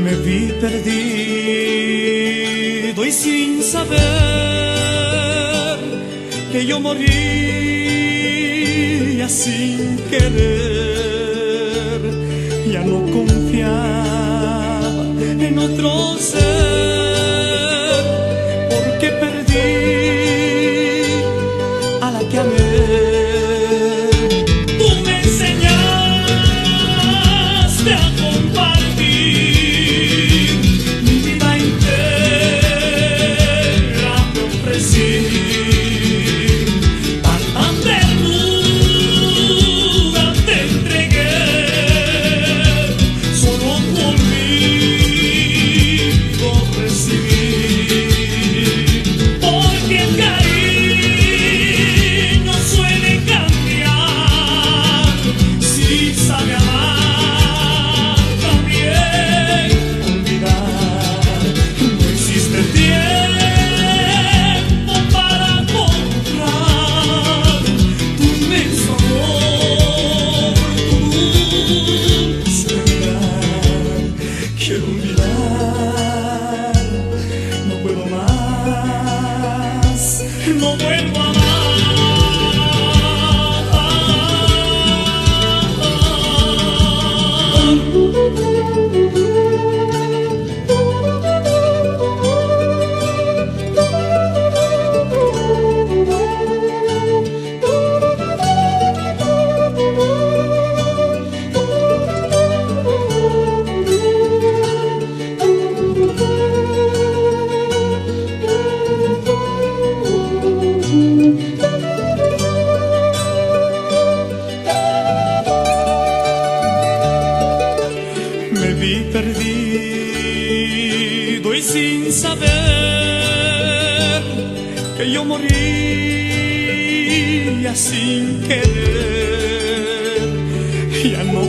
Me vi perdido y sin saber que yo moría sin querer. Ya no confiaba en otro ser, porque perdí a la que amé. Tú me enseñaste a compartir mi vida entera, te ofrecí. Tan ternura te entregué, solo conmigo recibí. Porque el cariño suele cambiar, si sabe amar también olvidar. No existe tiempo para comprar tu inmenso amor, tu dulce mirar. Quiero olvidar, no puedo más, no vuelvo a amar. Me vi perdido y sin saber que yo moría sin querer. Ya no